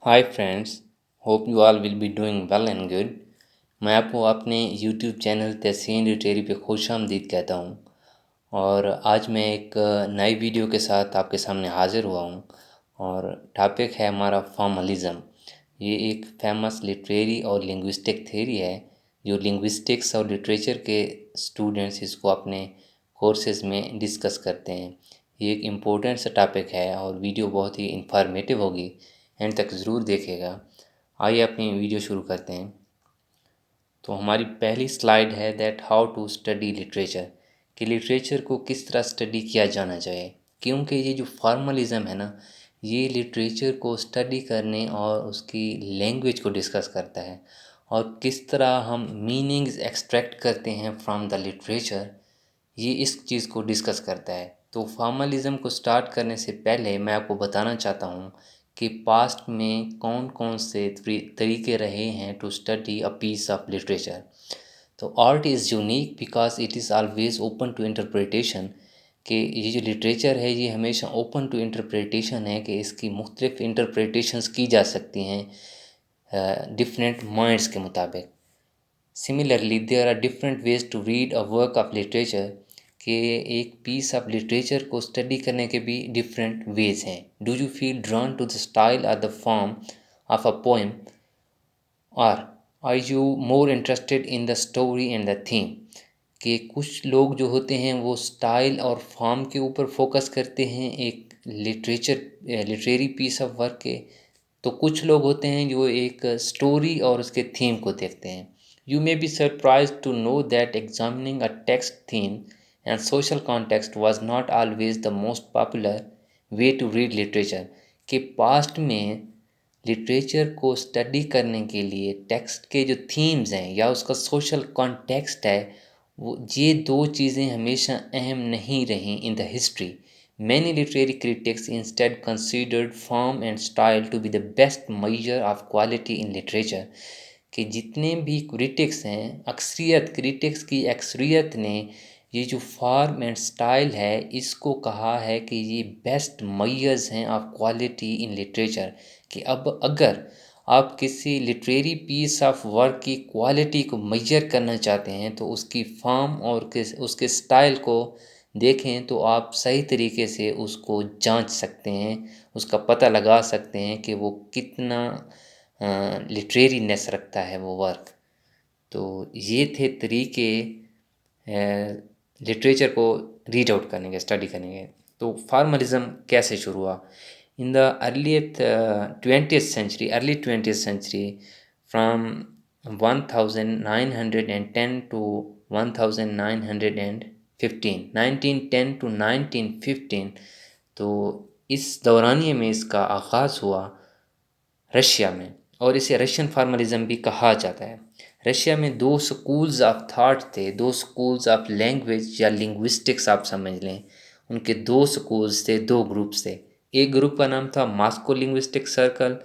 Hi friends, hope you all will be doing well and good. मैं आपको अपने YouTube channel तहसीन literary पे खुशामदीद कहता हूँ। और आज मैं एक नई वीडियो के साथ आपके सामने हाज़िर हुआ हूँ। और टॉपिक है हमारा फॉर्मलिज़म। ये एक फेमस लिटरेरी और लिंग्विस्टिक थ्योरी है जो लिंग्विस्टिक्स और लिटरेचर के स्टूडेंट्स इसको अपने कोर्सेज में डिस्कस करते हैं। ये एक इम्पोर्टेंट सा टॉपिक है और वीडियो बहुत ही इंफॉर्मेटिव होगी। एंड तक ज़रूर देखेगा। आइए अपनी वीडियो शुरू करते हैं। तो हमारी पहली स्लाइड है that how to study literature, कि लिटरेचर को किस तरह स्टडी किया जाना चाहिए। क्योंकि ये जो फॉर्मलिज़म है ना, ये लिटरेचर को स्टडी करने और उसकी लैंग्वेज को डिस्कस करता है और किस तरह हम मीनिंग्स एक्सट्रैक्ट करते हैं फ्रॉम द लिटरेचर, ये इस चीज़ को डिस्कस करता है। तो फॉर्मलिज़म को स्टार्ट करने से पहले मैं आपको बताना चाहता हूँ कि पास्ट में कौन कौन से तरीके रहे हैं to study a piece of literature. तो art is unique because it is always open to interpretation, कि ये जो लिटरेचर है ये हमेशा ओपन टू इंटरप्रिटेशन है, कि इसकी मुख्तलिफ इंटरप्रिटेशंस की जा सकती हैं डिफरेंट माइंड्स के मुताबिक। Similarly there are different ways to read a work of literature, कि एक पीस ऑफ लिटरेचर को स्टडी करने के भी डिफरेंट वेज हैं। Do you feel drawn to the style और the form of a poem, or are you more interested in the story and the theme. कि कुछ लोग जो होते हैं वो स्टाइल और फॉर्म के ऊपर फोकस करते हैं एक लिटरेरी पीस ऑफ वर्क के। तो कुछ लोग होते हैं जो एक स्टोरी और उसके थीम को देखते हैं। You may be surprise to know that examining a text theme and social context was not always the most popular way to read literature. कि पास्ट में लिटरेचर को स्टडी करने के लिए टेक्स्ट के जो थीम्स हैं या उसका सोशल कॉन्टेक्स्ट है, वो ये दो चीज़ें हमेशा अहम नहीं रहीं in the history. Many literary critics instead considered form and style to be the best measure of quality in literature. कि जितने भी क्रिटिक्स हैं, अक्सरियत क्रिटिक्स की अक्सरियत ने ये जो फॉर्म एंड स्टाइल है इसको कहा है कि ये बेस्ट मेजर्स हैं ऑफ क्वालिटी इन लिटरेचर। कि अब अगर आप किसी लिटरेरी पीस ऑफ वर्क की क्वालिटी को मेजर करना चाहते हैं तो उसकी फॉर्म और उसके स्टाइल को देखें तो आप सही तरीके से उसको जांच सकते हैं, उसका पता लगा सकते हैं कि वो कितना लिटरेरीनेस रखता है वो वर्क। तो ये थे तरीके लिटरेचर को रीड आउट करने के, स्टडी करने के। तो फार्मलिज्म कैसे शुरू हुआ? In the early 20th century, from 1910 to 1915, 1910 to 1915, तो इस दौरानिए में इसका आगाज़ हुआ रशिया में, और इसे रशियन फार्मलिज्म भी कहा जाता है। रशिया में दो स्कूल्स ऑफ थॉट थे, दो स्कूल्स ऑफ लैंग्वेज या लिंग्विस्टिक्स आप समझ लें। उनके दो स्कूल्स थे, दो ग्रुप्स थे। एक ग्रुप का नाम था मॉस्को लिंग्विस्टिक सर्कल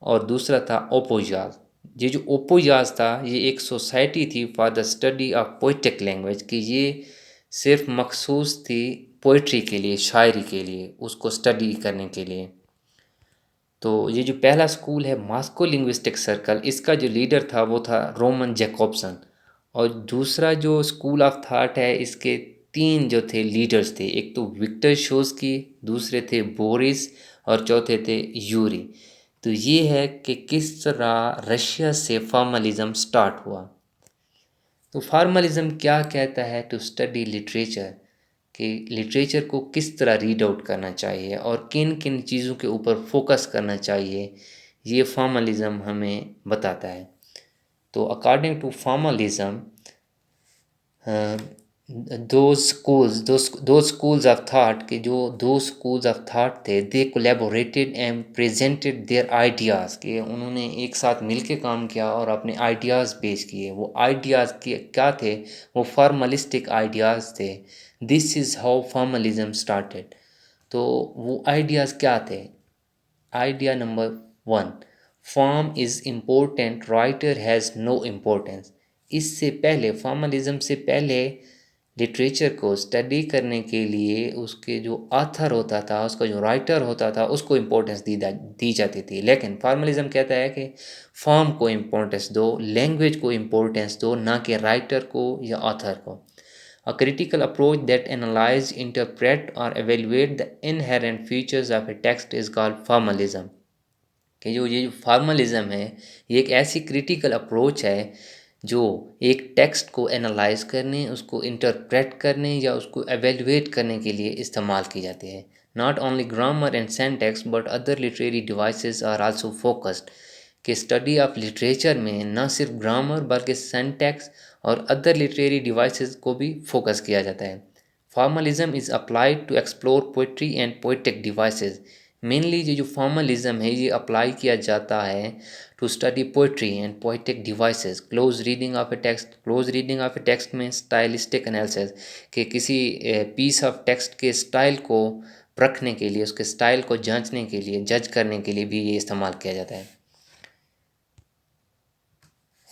और दूसरा था ओपोजाज। ये जो ओपोजाज था ये एक सोसाइटी थी for the study of poetic language, कि ये सिर्फ मखसूस थी पोइट्री के लिए, शायरी के लिए, उसको स्टडी करने के लिए। तो ये जो पहला स्कूल है मॉस्को लिंग्विस्टिक सर्कल, इसका जो लीडर था वो था रोमन जैकोब्सन। और दूसरा जो स्कूल ऑफ थॉट है, इसके तीन जो थे लीडर्स थे, एक तो विक्टर शोस्की, दूसरे थे बोरिस और चौथे थे यूरी। तो ये है कि किस तरह रशिया से फॉर्मलिज्म स्टार्ट हुआ। तो फार्मलिज्म क्या कहता है टू स्टडी लिटरेचर, कि लिटरेचर को किस तरह रीड आउट करना चाहिए और किन किन चीज़ों के ऊपर फोकस करना चाहिए, ये फार्मलिज्म हमें बताता है। तो अकॉर्डिंग टू फार्मलिज्म, दो स्कूल्स ऑफ थॉट के जो दो स्कूल्स ऑफ थॉट थे, they collaborated and presented their ideas, के उन्होंने एक साथ मिलके काम किया और अपने आइडियाज़ पेश किए। वो आइडियाज़ के क्या थे? वो फार्मलिस्टिक आइडियाज़ थे। This is how formalism started. तो वो आइडियाज़ क्या थे? Idea number 1, form is important, writer has no importance. इससे पहले, फॉर्मलिज्म से पहले लिटरेचर को स्टडी करने के लिए उसके जो ऑथर होता था, उसका जो राइटर होता था, उसको इम्पोर्टेंस दी जाती थी। लेकिन फॉर्मलिज्म कहता है कि फॉर्म को इम्पोर्टेंस दो, लैंग्वेज को इम्पोर्टेंस दो, ना कि राइटर को या ऑथर को। A critical approach that analyze, interpret or evaluate the inherent features of a text is called formalism। कि जो ये जो फॉर्मलिज्म है, ये एक ऐसी क्रिटिकल अप्रोच है जो एक टेक्स्ट को एनालाइज करने, उसको इंटरप्रेट करने या उसको एवेलुएट करने के लिए इस्तेमाल की जाती है। Not only grammar and syntax but other literary devices are also focused. कि स्टडी ऑफ लिटरेचर में न सिर्फ ग्रामर बल्कि सेंटेक्स और अदर लिटरेरी डिवाइसेस को भी फोकस किया जाता है। Formalism is applied to explore poetry and poetic devices. Mainly ये जो फॉर्मलिज्म है ये अप्लाई किया जाता है to study poetry and poetic devices. Close reading of a text, close reading of a text में स्टाइलिस्टिक एनालिसिस, कि किसी पीस ऑफ टेक्स्ट के स्टाइल को परखने के लिए, उसके स्टाइल को जांचने के लिए, जज करने के लिए भी ये इस्तेमाल किया जाता है।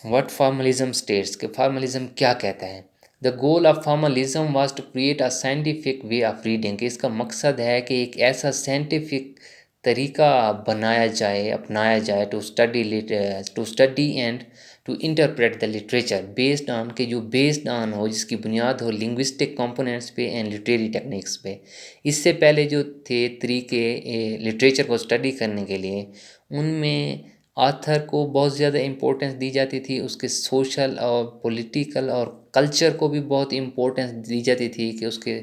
व्हाट फॉर्मलिज्म स्टेट्स, कि फॉर्मलिज्म क्या कहता है। The goal of formalism was to create a scientific way of reading, कि इसका मकसद है कि एक ऐसा साइंटिफिक तरीका बनाया जाए, अपनाया जाए to study and to interpret the literature based on, के जो बेस्ड ऑन हो, जिसकी बुनियाद हो लिंग्विस्टिक कंपोनेंट्स पे एंड लिटरेरी टेक्निक्स पे। इससे पहले जो थे तरीके लिटरेचर को स्टडी करने के लिए, उनमें ऑथर को बहुत ज़्यादा इम्पोर्टेंस दी जाती थी, उसके सोशल और पॉलिटिकल और कल्चर को भी बहुत इम्पोर्टेंस दी जाती थी, कि उसके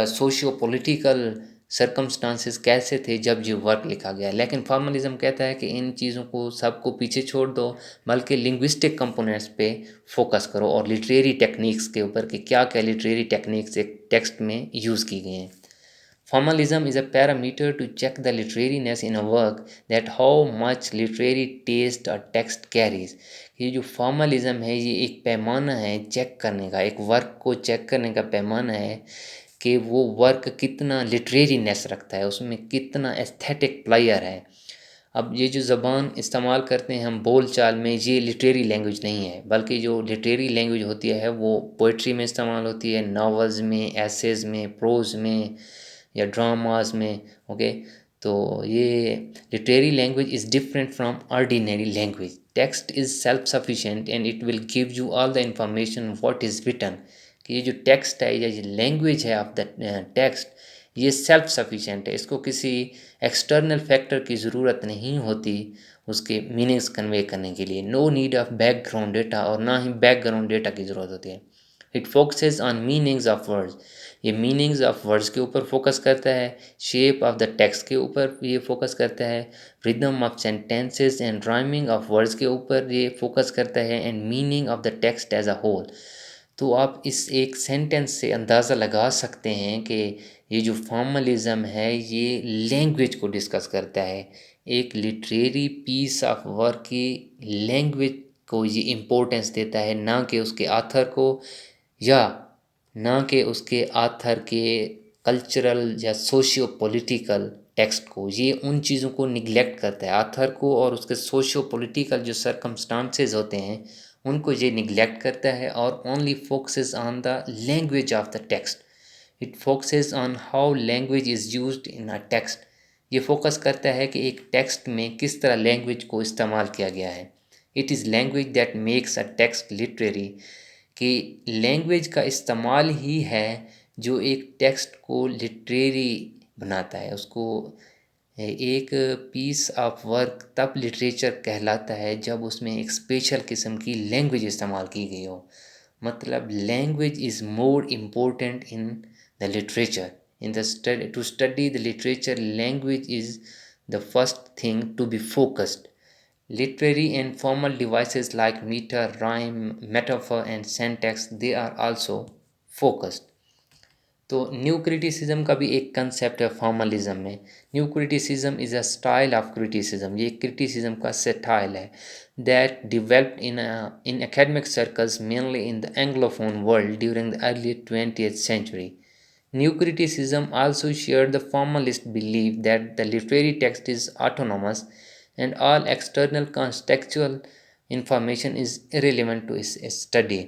सोशियो पॉलिटिकल सर्कमस्टांसेस कैसे थे जब ये वर्क लिखा गया। लेकिन फॉर्मलिज्म कहता है कि इन चीज़ों को सबको पीछे छोड़ दो, बल्कि लिंग्विस्टिक कंपोनेंट्स पे फोकस करो और लिटरेरी टेक्निक्स के ऊपर, कि क्या क्या लिटरेरी टेक्निक्स एक टेक्स्ट में यूज़ की गई हैं। Formalism is a parameter to check the literariness in a work, that how much literary taste a text carries। ये जो फॉर्मलिज्म है ये एक पैमाना है चेक करने का, एक वर्क को चेक करने का पैमाना है कि वो वर्क कितना लिटरेरीनेस रखता है, उसमें कितना एस्थेटिक प्लेयर है। अब ये जो ज़बान इस्तेमाल करते हैं हम बोल चाल में, ये लिटरेरी लैंग्वेज नहीं है, बल्कि जो लिटरेरी लैंग्वेज होती है वो पोइट्री में इस्तेमाल होती है, नावल्स में, एसेज में, प्रोज में या ड्रामास में। ओके, तो ये literary language is different from ordinary language. Text is self sufficient and it will give you all the information what is written. कि ये जो टेक्स्ट है या ये लैंग्वेज है ऑफ द टेक्स्ट, ये सेल्फ सफिशिएंट है, इसको किसी एक्सटर्नल फैक्टर की ज़रूरत नहीं होती उसके मीनिंग्स कन्वे करने के लिए। No need of background data, और ना ही बैकग्राउंड डेटा की ज़रूरत होती है। It focuses on meanings of words, ये मीनिंग्स ऑफ वर्ड्स के ऊपर फोकस करता है। शेप ऑफ द टेक्स्ट के ऊपर ये फोकस करता है। Rhythm of sentences and rhyming of words के ऊपर ये फोकस करता है। And meaning of the text as a whole. तो आप इस एक सेंटेंस से अंदाज़ा लगा सकते हैं कि ये जो फॉर्मलिज्म है ये लैंग्वेज को डिस्कस करता है। एक लिटरेरी पीस ऑफ वर्क की लैंग्वेज को ये इम्पोर्टेंस देता है, ना कि उसके आथर को, या ना कि उसके आथर के कल्चरल या सोशियो पॉलिटिकल टेक्स्ट को। ये उन चीज़ों को निगलेक्ट करता है, आथर को और उसके सोशियो पॉलिटिकल जो सर्कमस्टांसेस होते हैं उनको ये निगलेक्ट करता है, और only focuses on the language of the text. It focuses on how language is used in a text. ये फोकस करता है कि एक टेक्स्ट में किस तरह लैंग्वेज को इस्तेमाल किया गया है। It is language that makes a text literary, कि लैंग्वेज का इस्तेमाल ही है जो एक टेक्स्ट को लिटरेरी बनाता है। उसको एक पीस ऑफ वर्क तब लिटरेचर कहलाता है जब उसमें एक स्पेशल किस्म की लैंग्वेज इस्तेमाल की गई हो। मतलब language is more important in the literature. In the study, to study the literature, language is the first thing to be focused. Literary and formal devices like meter, rhyme, metaphor and syntax, they are also focused। तो new criticism का भी एक concept है formalism में। New criticism is a style of criticism, ये criticism का style है that developed in academic circles mainly in the anglophone world during the early 20th century। New criticism also shared the formalist belief that the literary text is autonomous and all external contextual information is irrelevant to its study।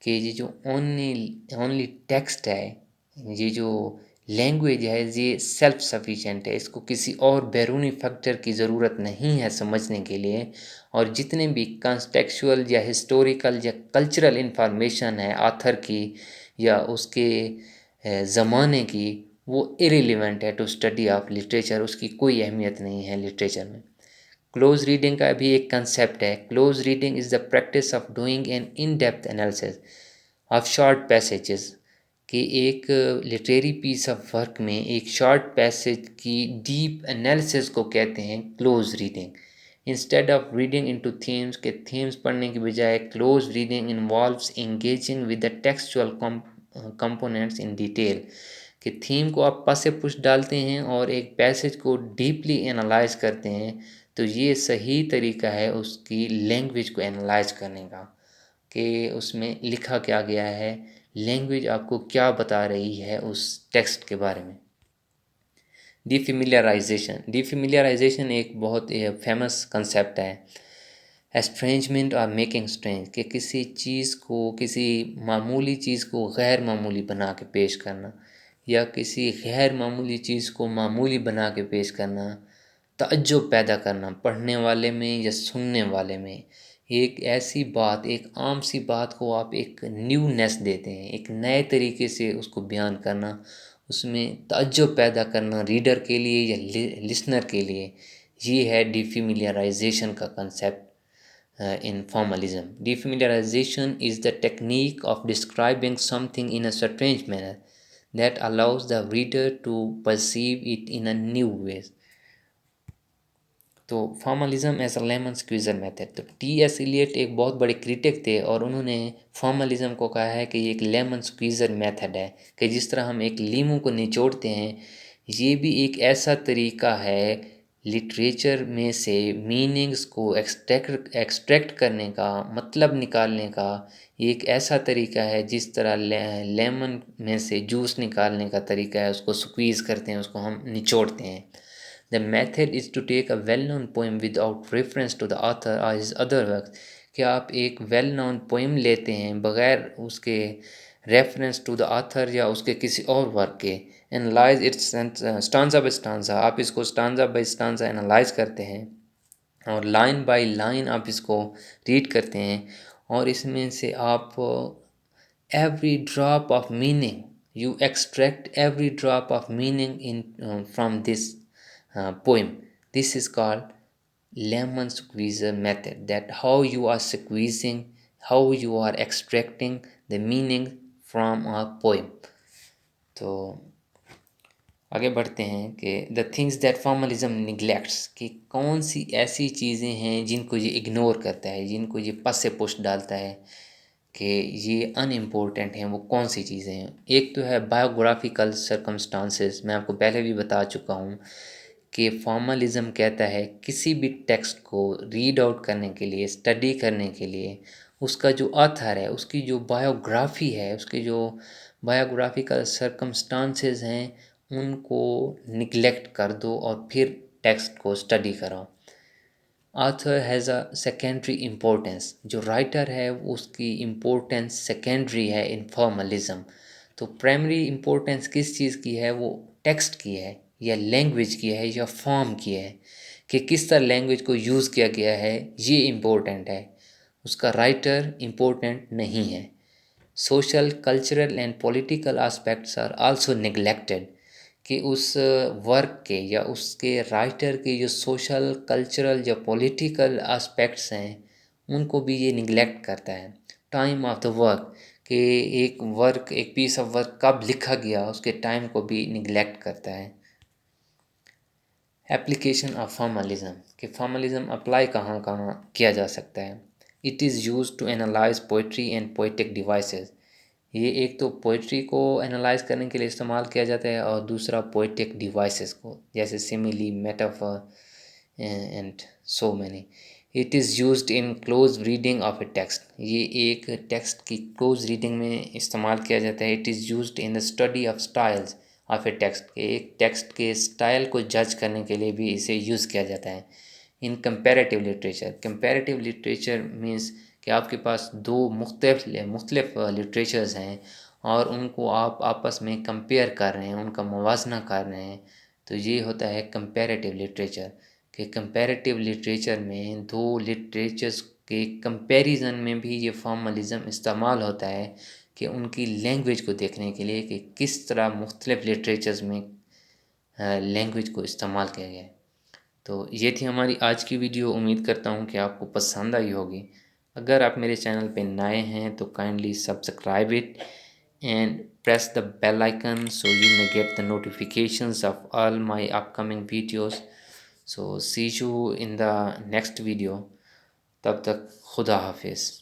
कि ये जो only text है, ये जो language है, ये self sufficient है, इसको किसी और बैरूनी फैक्टर की ज़रूरत नहीं है समझने के लिए। और जितने भी कॉन्टेक्चुअल या हिस्टोरिकल या कल्चरल इंफॉर्मेशन है आथर की या उसके ज़माने की, वो इरेलीवेंट है टू स्टडी ऑफ लिटरेचर, उसकी कोई अहमियत नहीं है लिटरेचर में। क्लोज रीडिंग का भी एक कंसेप्ट है। Close reading is the practice of doing an in depth analysis of short passages, कि एक लिटरेरी पीस ऑफ वर्क में एक शॉर्ट पैसेज की डीप एनालिसिस को कहते हैं close reading. Instead of reading into themes, के थीम्स पढ़ने की बजाय close reading involves engaging with the textual components in detail, कि थीम को आप पस से पुश डालते हैं और एक पैसेज को डीपली एनालाइज करते हैं, तो ये सही तरीका है उसकी लैंग्वेज को एनालाइज करने का, कि उसमें लिखा क्या गया है, लैंग्वेज आपको क्या बता रही है उस टेक्स्ट के बारे में। डिफिमिलियराइजेशन एक बहुत फेमस कंसेप्ट है। एस्ट्रेंजमेंट और मेकिंग स्ट्रेंज, कि किसी चीज़ को, किसी मामूली चीज़ को गैर मामूली बना के पेश करना, या किसी गैर मामूली चीज़ को मामूली बना के पेश करना, तअज्जुब पैदा करना पढ़ने वाले में या सुनने वाले में। एक ऐसी बात, एक आम सी बात को आप एक न्यूनेस देते हैं, एक नए तरीके से उसको बयान करना, उसमें तअज्जुब पैदा करना रीडर के लिए या लिसनर के लिए, ये है डिफिमिलियराइजेशन का concept. In formalism, defamiliarization is the technique of describing something in a strange manner that allows the reader to perceive it in a new way. तो formalism as a lemon squeezer method, तो T S. Eliot एक बहुत बड़े critic थे और उन्होंने formalism को कहा है कि ये एक लेमन स्क्वीज़र मेथड है, कि जिस तरह हम एक लीमू को निचोड़ते हैं, ये भी एक ऐसा तरीका है लिटरेचर में से मीनिंग्स को एक्सट्रैक्ट करने का, मतलब निकालने का। ये एक ऐसा तरीका है जिस तरह लेमन में से जूस निकालने का तरीका है, उसको स्क्वीज़ करते हैं, उसको हम निचोड़ते हैं। The method is to take a well-known poem without reference to the author or his other works, कि आप एक वेल नोन पोइम लेते हैं बग़ैर उसके रेफरेंस टू द ऑथर या उसके किसी और वर्क के, analyse its stanza by stanza, आप इसको स्टांजा बाय स्टांजा एनालाइज करते हैं और लाइन बाय लाइन आप इसको रीड करते हैं, और इसमें से आप every drop of meaning, you extract every drop of meaning in from this poem. This is called lemon squeezer method, that how you are squeezing, how you are extracting the meaning from a poem. तो आगे बढ़ते हैं कि the things that formalism निगलेक्ट्स, कि कौन सी ऐसी चीज़ें हैं जिनको ये इग्नोर करता है, जिनको ये पस से पुश डालता है कि ये अनइम्पोर्टेंट हैं। वो कौन सी चीज़ें हैं? एक तो है बायोग्राफिकल सर्कमस्टांसेस। मैं आपको पहले भी बता चुका हूँ कि फॉर्मलिज्म कहता है किसी भी टेक्स्ट को रीड आउट करने के लिए, स्टडी करने के लिए, उसका जो ऑथर है, उसकी जो बायोग्राफी है, उसके जो बायोग्राफिकल सर्कमस्टांसेस हैं, उनको निगलेक्ट कर दो और फिर टेक्स्ट को स्टडी करो। Author has a secondary importance, जो राइटर है उसकी इम्पोर्टेंस सेकेंडरी है इन फॉर्मलिज्म। तो प्राइमरी इम्पोर्टेंस किस चीज़ की है? वो टेक्स्ट की है या लैंग्वेज की है या फॉर्म की है, कि किस तरह लैंग्वेज को यूज़ किया गया है, ये इम्पोर्टेंट है। उसका राइटर इम्पोर्टेंट नहीं है। Social, cultural and political aspects are also neglected, कि उस वर्क के या उसके राइटर के जो सोशल, कल्चरल या पॉलिटिकल आस्पेक्ट्स हैं, उनको भी ये निगलेक्ट करता है। टाइम ऑफ द वर्क, कि एक वर्क, एक पीस ऑफ वर्क कब लिखा गया, उसके टाइम को भी निगलेक्ट करता है। एप्लीकेशन ऑफ फॉर्मलिज्म, कि फॉर्मलिज्म अप्लाई कहाँ कहाँ किया जा सकता है। It is use to analyse poetry and poetic devices, ये एक तो पोइट्री को एनालाइज करने के लिए इस्तेमाल किया जाता है और दूसरा पोइटिक डिवाइसेस को, जैसे simile, metaphor and so many. It is used in close reading of a text, ये एक टेक्स्ट की क्लोज रीडिंग में इस्तेमाल किया जाता है। It is used in the study of styles of a text, एक टेक्स्ट के स्टाइल को जज करने के लिए भी इसे यूज़ किया जाता है। In comparative literature, comparative literature means कि आपके पास दो मुख्तलिफ लिटरेचर्स हैं और उनको आप आपस में कंपेयर कर रहे हैं, उनका मुवाजना कर रहे हैं, तो ये होता है कंपैरेटिव लिटरेचर। कि कंपैरेटिव लिटरेचर में दो लिटरेचर्स के कंपैरिजन में भी ये फॉर्मलिज़म इस्तेमाल होता है कि उनकी लैंग्वेज को देखने के लिए कि किस तरह मुख्तलिफ लिटरेचर्स में लैंग्वेज को इस्तेमाल किया गया है। तो ये थी हमारी आज की वीडियो। उम्मीद करता हूँ कि आपको पसंद आई होगी। अगर आप मेरे चैनल पे नए हैं तो kindly subscribe it and press the bell icon so you may get the notifications of all my upcoming videos. So see you in the next video. तब तक खुदा हाफिज़।